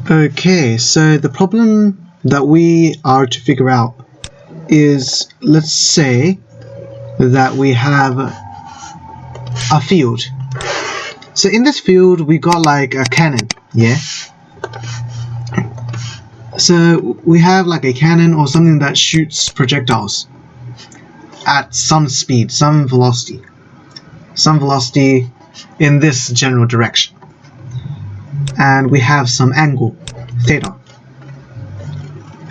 Okay, so the problem that we are to figure out is, let's say that we have a field. So in this field we got like a cannon, yeah? So we have like a cannon or something that shoots projectiles at some speed, some velocity in this general direction. And we have some angle, theta.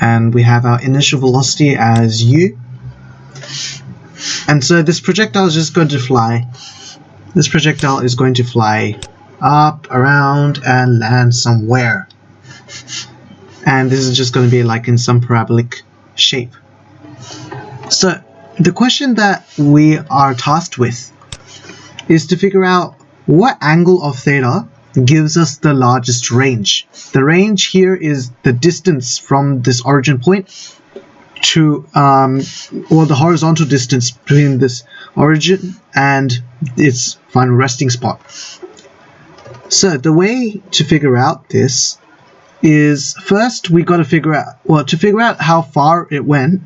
And we have our initial velocity as u. And so this projectile is just going to fly. This projectile is going to fly up, around, and land somewhere. And this is just going to be like in some parabolic shape. So the question that we are tasked with is to figure out what angle of theta gives us the largest range. The range here is the distance from this origin point to, or the horizontal distance between this origin and its final resting spot. So the way to figure out this is, first we got to figure out how far it went.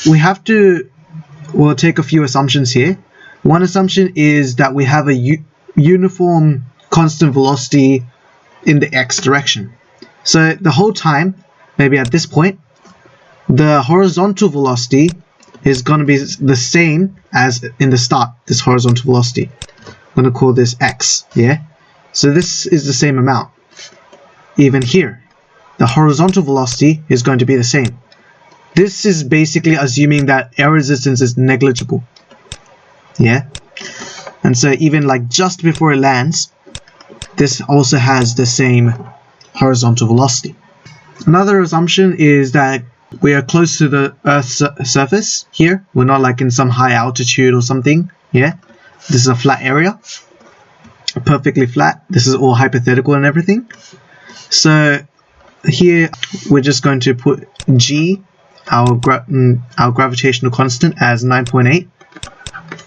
We have to take a few assumptions here. One assumption is that we have a uniform constant velocity in the x direction. So the whole time, maybe at this point, the horizontal velocity is going to be the same as in the start, this horizontal velocity. I'm going to call this x, yeah? So this is the same amount. Even here, the horizontal velocity is going to be the same. This is basically assuming that air resistance is negligible, yeah? And so even like just before it lands, this also has the same horizontal velocity. Another assumption is that we are close to the Earth's surface here. We're not like in some high altitude or something, yeah? This is a flat area, perfectly flat. This is all hypothetical and everything. So here we're just going to put g, our gravitational constant, as 9.8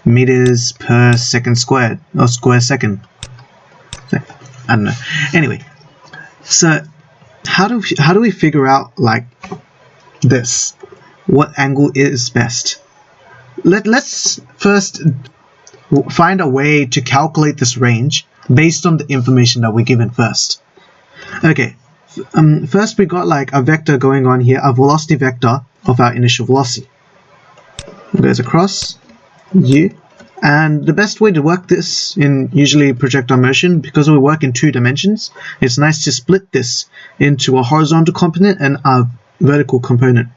meters per second squared, or square second. I don't know. Anyway, so how do we figure out like this? What angle is best? Let's first find a way to calculate this range based on the information that we're given first. Okay, first we got like a vector going on here, a velocity vector of our initial velocity. It goes across u. And the best way to work this in usually projectile motion, because we work in 2 dimensions, it's nice to split this into a horizontal component and a vertical component.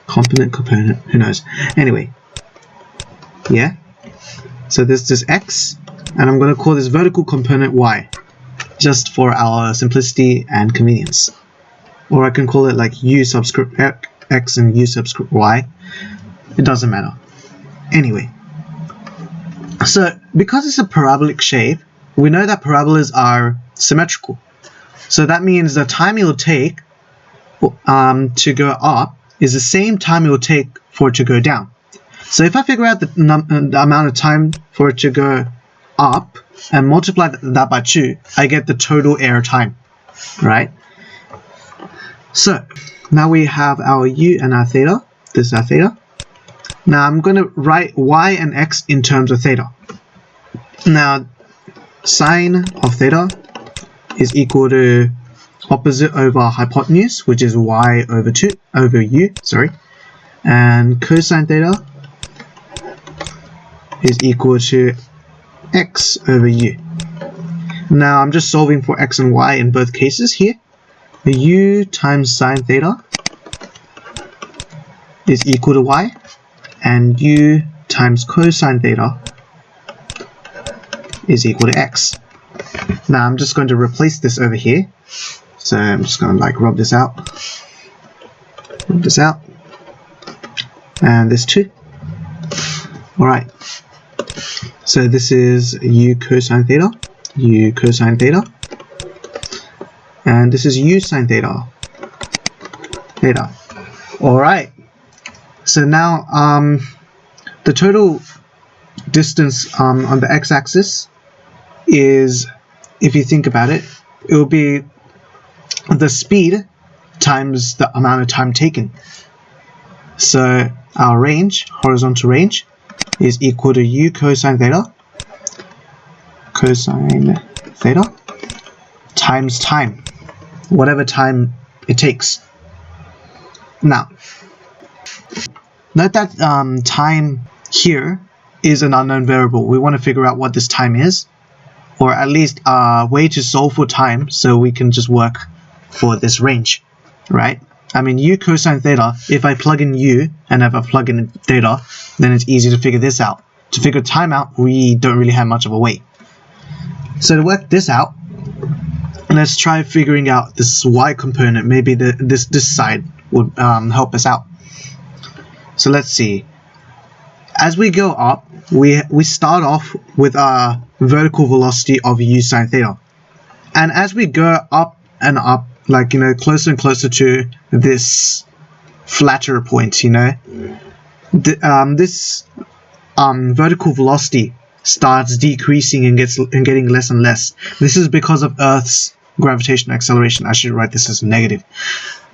Component, who knows. Anyway, yeah. So this is x, and I'm going to call this vertical component y, just for our simplicity and convenience. Or I can call it like u subscript x and u subscript y. It doesn't matter. Anyway. So, because it's a parabolic shape, we know that parabolas are symmetrical. So that means the time it will take to go up is the same time it will take for it to go down. So if I figure out the amount of time for it to go up and multiply that by 2, I get the total air time, right? So now we have our u and our theta. This is our theta. Now I'm going to write y and x in terms of theta. Now sine of theta is equal to opposite over hypotenuse, which is y over u, and cosine theta is equal to x over u. Now I'm just solving for x and y in both cases here. The u times sine theta is equal to y, and u times cosine theta is equal to x. Now I'm just going to replace this over here. So I'm just going to like rub this out, and this too. Alright, so this is u cosine theta, and this is u sine theta. Alright, so now the total distance on the x-axis is, if you think about it, it will be the speed times the amount of time taken. So our range, horizontal range, is equal to u cosine theta times time, whatever time it takes. Now, note that time here is an unknown variable. We want to figure out what this time is, or at least a way to solve for time so we can just work for this range, right? I mean, u cosine theta, if I plug in u and if I plug in theta, then it's easy to figure this out. To figure time out, we don't really have much of a way. So to work this out, let's try figuring out this y component. Maybe this side would help us out. So let's see. As we go up, we start off with a vertical velocity of u sine theta. And as we go up and up, like, closer and closer to this flatter point, this vertical velocity starts decreasing and getting less and less. This is because of Earth's gravitational acceleration. I should write this as negative.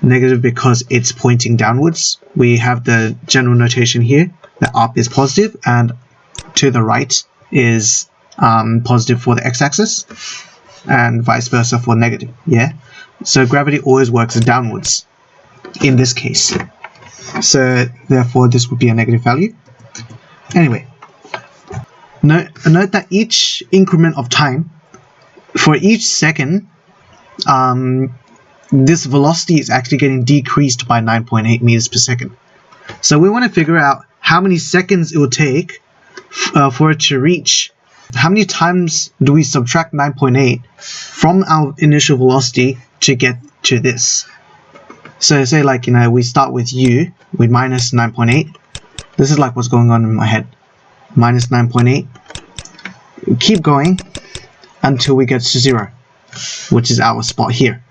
Negative because it's pointing downwards. We have the general notation here. The up is positive and to the right is positive for the x-axis and vice versa for negative. Yeah. So gravity always works downwards in this case. So therefore this would be a negative value. Anyway, note that each increment of time, for each second, this velocity is actually getting decreased by 9.8 meters per second. So we want to figure out how many seconds it will take for it to reach. How many times do we subtract 9.8 from our initial velocity to get to this? So say like, we start with u, we minus 9.8. This is like what's going on in my head. Minus 9.8. We keep going until we get to 0, which is our spot here.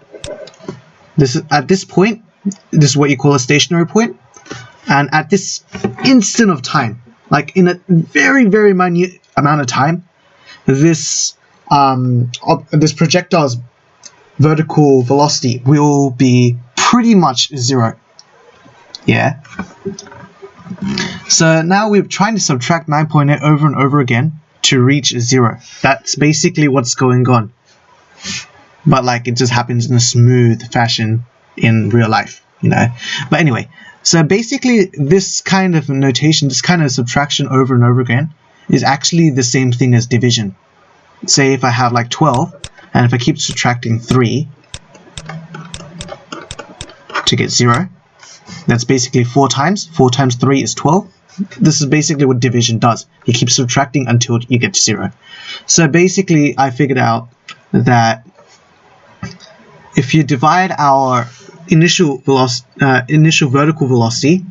At this point, this is what you call a stationary point. And at this instant of time, like in a very, very minute amount of time, this projectile's vertical velocity will be pretty much 0. Yeah. So now we're trying to subtract 9.8 over and over again to reach 0. That's basically what's going on. But like, it just happens in a smooth fashion in real life, But anyway, so basically this kind of notation, this kind of subtraction over and over again is actually the same thing as division. Say if I have like 12, and if I keep subtracting 3 to get 0, that's basically 4 times. 4 times 3 is 12. This is basically what division does. You keep subtracting until you get to 0. So basically I figured out that if you divide our initial vertical velocity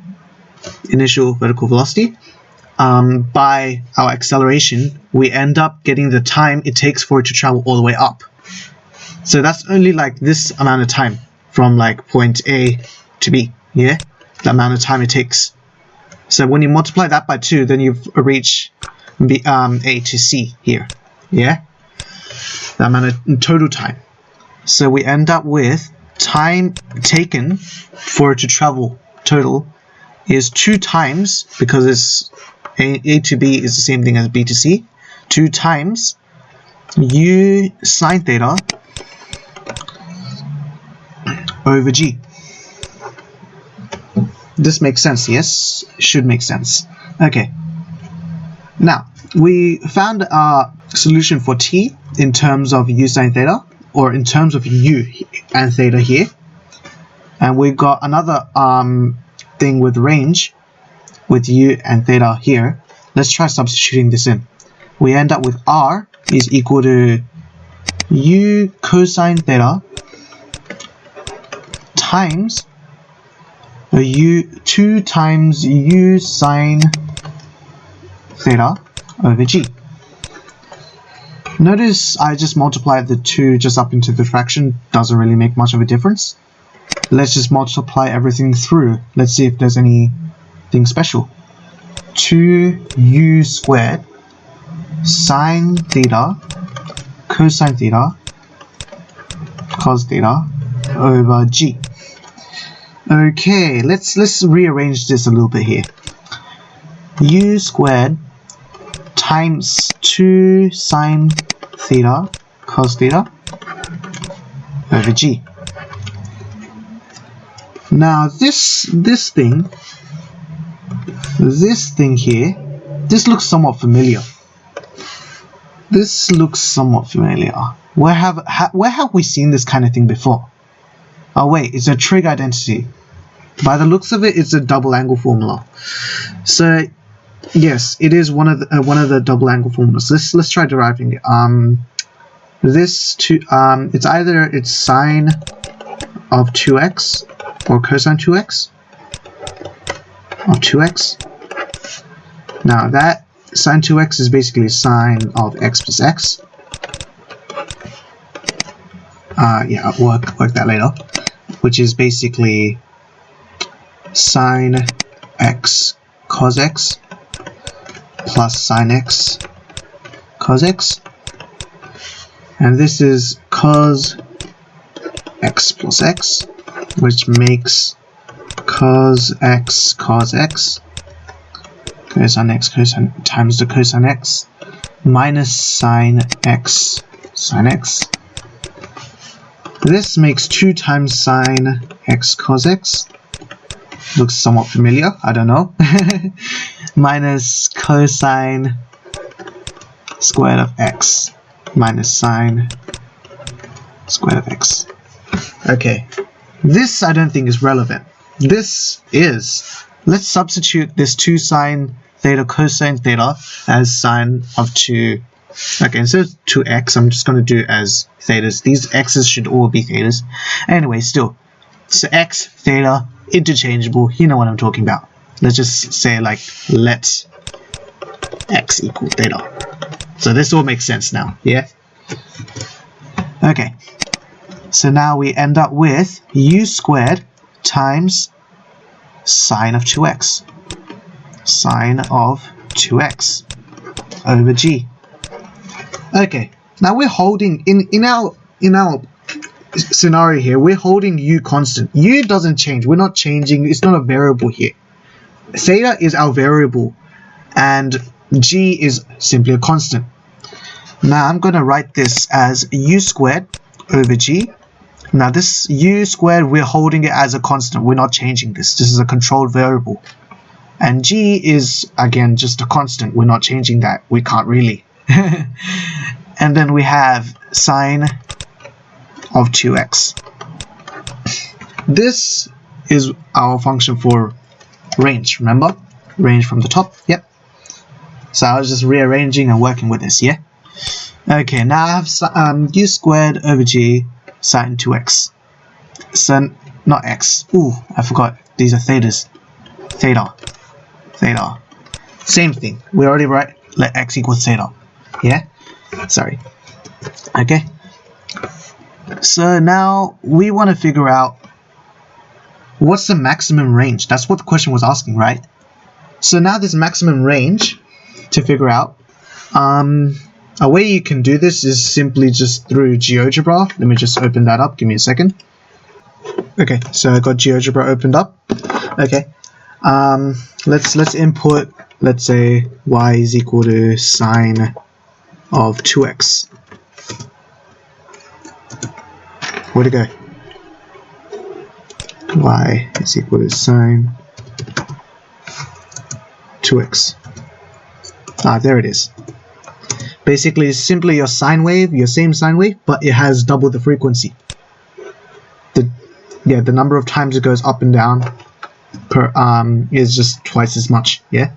by our acceleration, we end up getting the time it takes for it to travel all the way up. So that's only like this amount of time from like point A to B, yeah? The amount of time it takes. So when you multiply that by 2, then you've reached A to C here, yeah? The amount of total time. So we end up with time taken for it to travel total is 2 times, because it's A to B is the same thing as B to C, 2 times u sine theta over g. This makes sense, yes? Should make sense. Okay. Now, we found a solution for t in terms of u sine theta, or in terms of u and theta here. And we got another thing with range with u and theta here. Let's try substituting this in. We end up with r is equal to u cosine theta times 2 times u sine theta over g. Notice I just multiplied the 2 just up into the fraction. Doesn't really make much of a difference. Let's just multiply everything through. Let's see if there's anything special. 2u squared sine theta cosine theta cos theta over g. Okay, let's rearrange this a little bit here. U squared times 2 sine theta cos theta over g. Now this thing here, this looks somewhat familiar. Where have we seen this kind of thing before? Oh wait, it's a trig identity. By the looks of it, it's a double angle formula. So yes, it is one of the double angle formulas. Let's try deriving it. It's sine of 2x or cosine 2x of 2x. Now that sine 2x is basically sine of x plus x. Yeah, I'll work that later. Which is basically sine x cos x plus sine x cos x, and this is cos x plus x, which makes cos x cosine x cosine times the cosine x minus sine x sine x. This makes 2 times sine x cos x. Looks somewhat familiar, I don't know. Minus cosine squared of x minus sine squared of x. Okay, this I don't think is relevant. This is, let's substitute this 2 sine theta cosine theta as sine of 2. Okay, instead of 2x, I'm just going to do it as thetas. These x's should all be thetas. Anyway, still. So x, theta, interchangeable. You know what I'm talking about. Let's just say, like, let x equal theta. So this all makes sense now, yeah? Okay. So now we end up with u squared times sine of 2x. Sine of 2x over g. Okay, now we're holding in our scenario here, we're holding u constant. U doesn't change. We're not changing. It's not a variable here. Theta is our variable, and g is simply a constant. Now I'm going to write this as u squared over g. Now this u squared, we're holding it as a constant. We're not changing this. This is a controlled variable, and g is again just a constant. We're not changing that. We can't really. And then we have sine of 2x. This is our function for range, remember? Range from the top, yep. So I was just rearranging and working with this, yeah? Okay, now I have u squared over g sine 2x. So, not x. Ooh, I forgot. These are thetas. Theta. Same thing. We already write let x equals theta. Yeah? Sorry. Okay. So now we want to figure out what's the maximum range. That's what the question was asking, right? So now this maximum range to figure out, a way you can do this is simply just through GeoGebra. Let me just open that up. Give me a second. Okay, so I got GeoGebra opened up. Okay. Let's input, let's say y is equal to sine of 2x. Where'd it go? Y is equal to sine 2x. Ah, there it is. Basically, it's simply your sine wave, your same sine wave, but it has double the frequency. The number of times it goes up and down per is just twice as much. Yeah.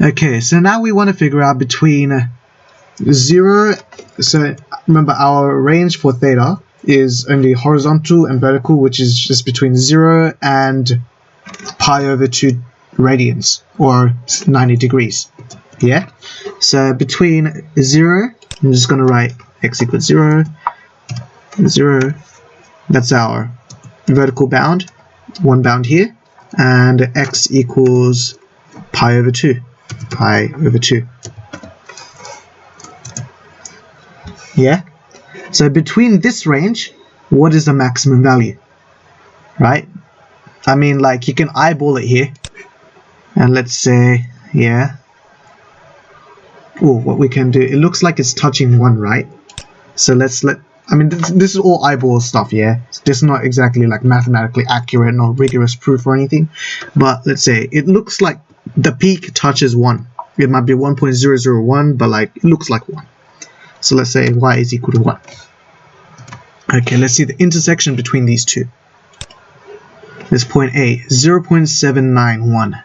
Okay, so now we want to figure out between 0. So remember, our range for theta is only horizontal and vertical, which is just between 0 and pi over 2 radians, or 90 degrees. Yeah. So between 0, I'm just going to write x equals 0, 0. That's our vertical bound, one bound here, and x equals pi over 2. Pi over 2. Yeah. So between this range, what is the maximum value, right? I mean, like, you can eyeball it here, and let's say, yeah. Oh, what we can do, it looks like it's touching 1, right? So I mean, this is all eyeball stuff, yeah? This is not exactly like mathematically accurate, no rigorous proof or anything. But let's say it looks like the peak touches 1. It might be 1.001, but like it looks like 1. So let's say y is equal to 1. Okay, let's see the intersection between these two. This point A, 0.791.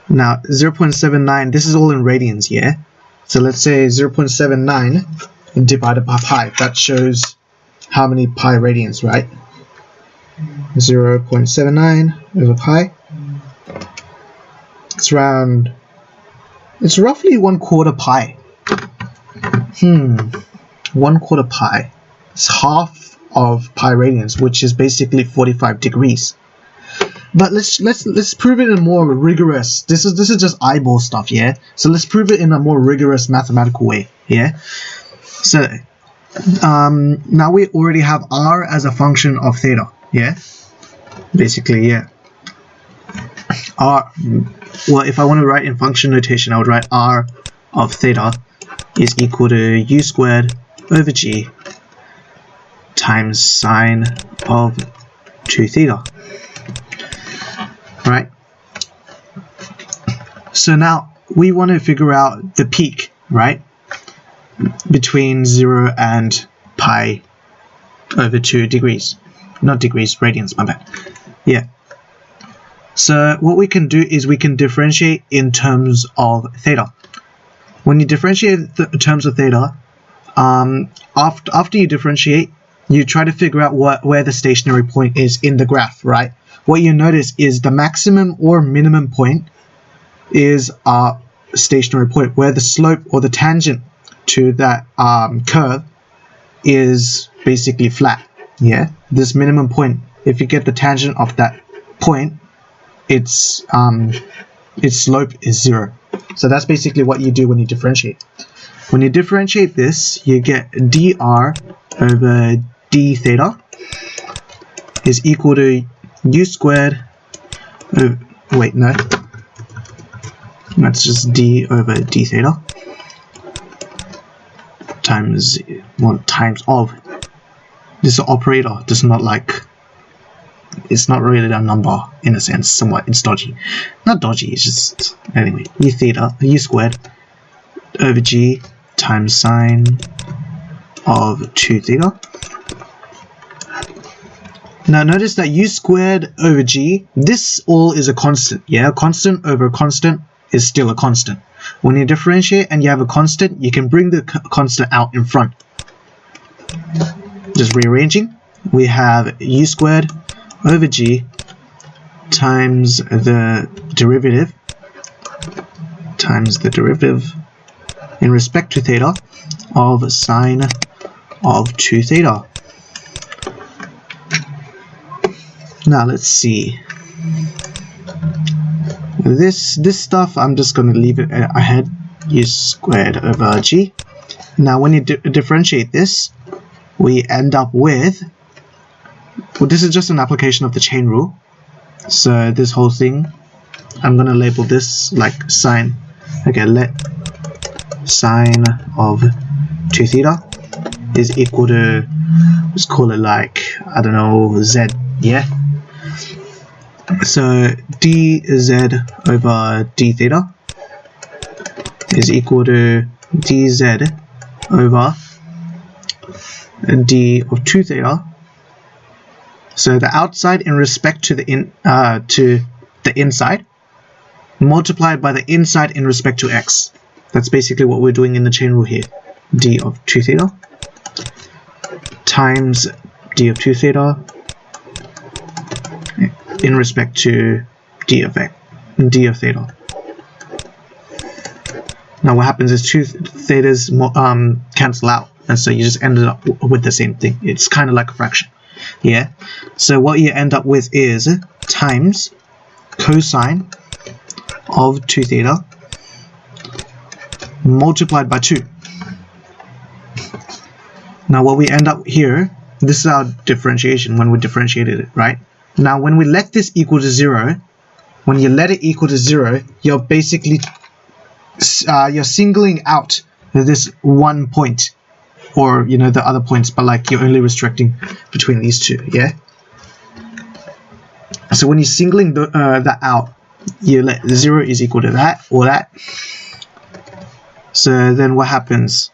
Now, 0.79, this is all in radians, yeah? So let's say 0.79 divided by pi. That shows how many pi radians, right? 0.79 over pi. It's roughly 1/4 pi. 1/4 pi. It's half of pi radians, which is basically 45 degrees. But let's prove it in a more rigorous. This is just eyeball stuff, yeah. So let's prove it in a more rigorous mathematical way, yeah. So now we already have r as a function of theta, yeah. Basically, yeah. R. Well, if I want to write in function notation, I would write r of theta is equal to u squared over g times sine of 2 theta. Right? So now we want to figure out the peak, right? Between 0 and pi over 2 degrees. Not degrees, radians, my bad. Yeah. So what we can do is we can differentiate in terms of theta. When you differentiate in terms of theta, after you differentiate, you try to figure out where the stationary point is in the graph, right? What you notice is the maximum or minimum point is a stationary point, where the slope or the tangent to that curve is basically flat. Yeah, this minimum point, if you get the tangent of that point, its slope is 0. So that's basically what you do when you differentiate. When you differentiate this, you get dr over d theta is equal to u squared, wait, no, that's just d over d theta times, well, times of, this is an operator, this is not like, it's not really a number in a sense, somewhat, it's dodgy, not dodgy, it's just, anyway, u squared over g times sine of 2 theta. Now notice that u squared over g, this all is a constant, yeah? A constant over a constant is still a constant. When you differentiate and you have a constant, you can bring the constant out in front. Just rearranging, we have u squared over g times the derivative in respect to theta of sine of 2 theta. Now let's see. This stuff I'm just going to leave it ahead. U squared over g. Now when you differentiate this, we end up with, well, this is just an application of the chain rule. So this whole thing, I'm going to label this like sine. Okay, let sine of 2 theta is equal to, let's call it like, I don't know, z, yeah? So dz over d theta is equal to dz over d of 2 theta. So the outside in respect to the inside multiplied by the inside in respect to x. That's basically what we're doing in the chain rule here. D of 2 theta times d of 2 theta in respect to d of theta. Now what happens is 2 thetas cancel out, and so you just ended up with the same thing. It's kind of like a fraction. Yeah. So what you end up with is times cosine of 2 theta multiplied by 2. Now what we end up here This is our differentiation when we differentiated it, right? Now, when we let this equal to 0, when you let it equal to 0, you're basically you're singling out this one point, or the other points, but like you're only restricting between these two, yeah. So when you're singling that out, you let 0 is equal to that or that. So then what happens?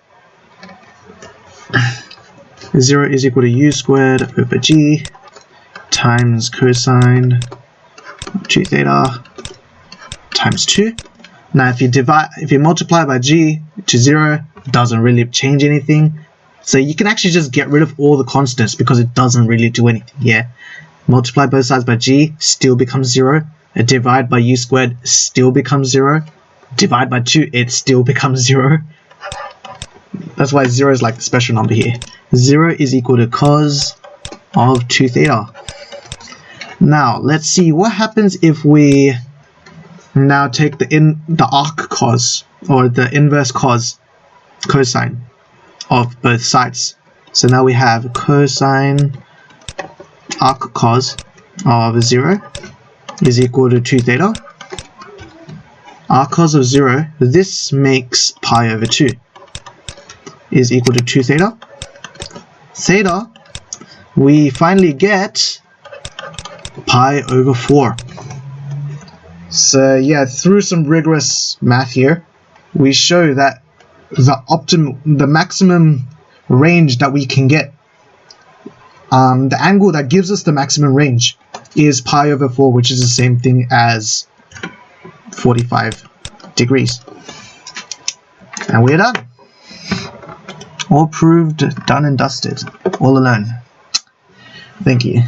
0 is equal to u squared over g times cosine 2 theta times 2. Now if you multiply by g to 0, it doesn't really change anything. So you can actually just get rid of all the constants because it doesn't really do anything, yeah. Multiply both sides by g, still becomes 0. Divide by u squared, still becomes 0. Divide by 2, it still becomes 0. That's why 0 is like the special number here. 0 is equal to cos of 2 theta. Now, let's see what happens if we now take the arc cos, or the inverse cosine of both sides. So now we have cosine arc cos of 0 is equal to 2 theta. Arc cos of 0, this makes pi over 2, is equal to 2 theta. Theta, we finally get pi over 4. So yeah, through some rigorous math here, we show that the maximum range that we can get, the angle that gives us the maximum range is pi over 4, which is the same thing as 45 degrees. And we're done. All proved, done and dusted, all alone. Thank you.